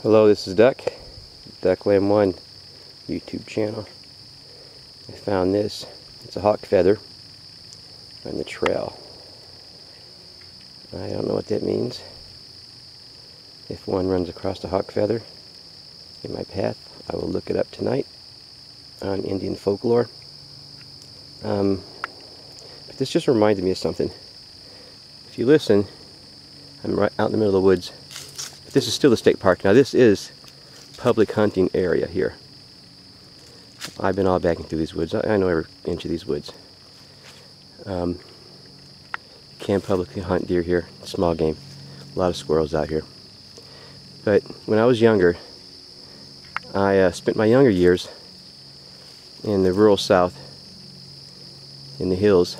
Hello, this is Duckland1 YouTube channel. I found this. It's a hawk feather on the trail. I don't know what that means. If one runs across a hawk feather in my path, I will look it up tonight on Indian folklore. But this just reminded me of something. If you listen, I'm right out in the middle of the woods. But this is still the state park. Now this is public hunting area here. I've been all backing through these woods. I know every inch of these woods. You can publicly hunt deer here, small game. A lot of squirrels out here. But when I was younger, I spent my younger years in the rural South, in the hills.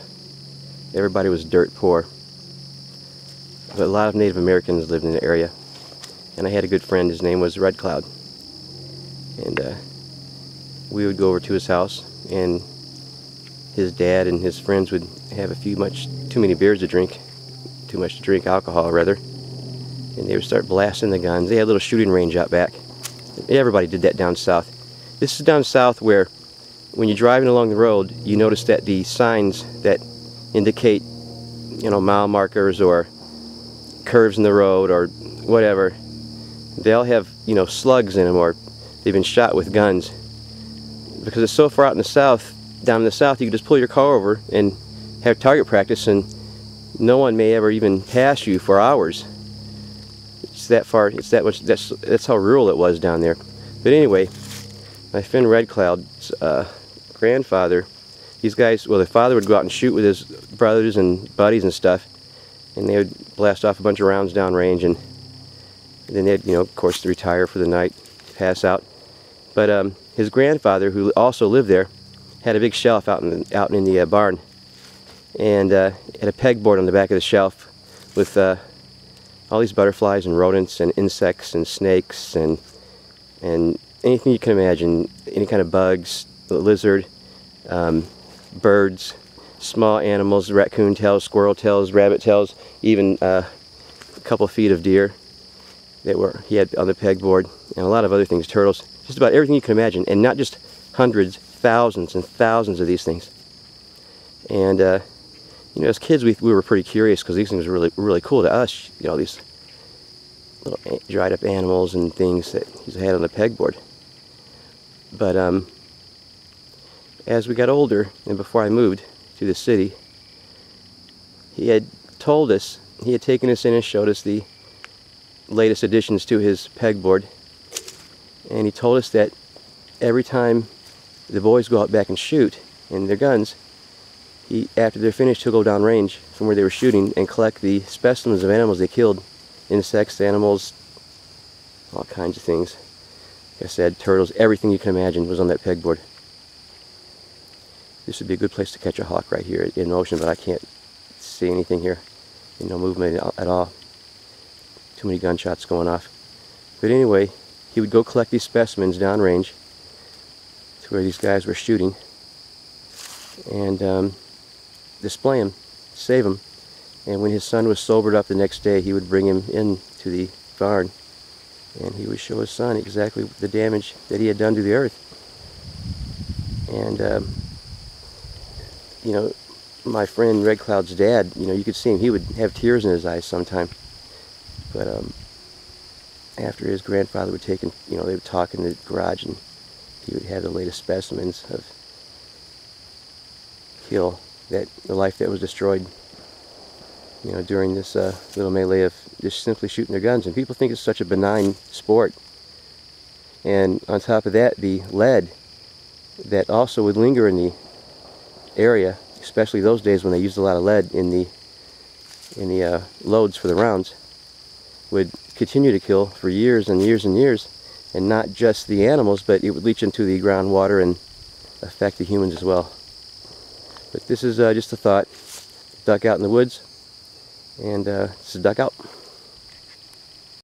Everybody was dirt poor. But a lot of Native Americans lived in the area. And I had a good friend, his name was Red Cloud. And we would go over to his house, and his dad and his friends would have too many beers to drink, alcohol rather, and they would start blasting the guns. They had a little shooting range out back. Everybody did that down south. This is down south where when you're driving along the road, you notice that the signs that indicate, mile markers or curves in the road or whatever, they all have, slugs in them, or they've been shot with guns. Because it's so far out in the south, down in the south, you can just pull your car over and have target practice, and no one may ever even pass you for hours. It's that far. It's that much. That's how rural it was down there. But anyway, my friend Red Cloud's grandfather, these guys, well, the father would go out and shoot with his brothers and buddies and stuff, and they would blast off a bunch of rounds downrange, and then they'd, of course, retire for the night, pass out. But his grandfather, who also lived there, had a big shelf out in the barn, and had a pegboard on the back of the shelf with all these butterflies and rodents and insects and snakes and anything you can imagine, any kind of bugs, lizard, birds, small animals, raccoon tails, squirrel tails, rabbit tails, even a couple feet of deer that he had on the pegboard, and a lot of other things, turtles, just about everything you can imagine, and not just hundreds, thousands and thousands of these things. And as kids we were pretty curious, because these things were really cool to us, these little dried up animals and things that he had on the pegboard. But as we got older, and before I moved to the city, he had taken us in and showed us the latest additions to his pegboard, and he told us that every time the boys go out back and shoot in their guns, after they're finished, he'll go down range from where they were shooting and collect the specimens of animals they killed, insects, animals, all kinds of things. Like I said, turtles, everything you can imagine was on that pegboard. This would be a good place to catch a hawk right here in motion, but I can't see anything here. No movement at all. Too many gunshots going off. But anyway, he would go collect these specimens downrange to where these guys were shooting, and display them, save them. And when his son was sobered up the next day, he would bring him into the barn, and he would show his son exactly the damage that he had done to the earth. And my friend Red Cloud's dad, you could see him, he would have tears in his eyes sometime. But after his grandfather would take him, they would talk in the garage, and he would have the latest specimens of the life that was destroyed, during this little melee of just simply shooting their guns. And people think it's such a benign sport. And on top of that, the lead that also would linger in the area, especially those days when they used a lot of lead in the loads for the rounds, would continue to kill for years and years and years, and not just the animals, but it would leach into the groundwater and affect the humans as well. But this is just a thought. Duck out in the woods, and this is Duck out.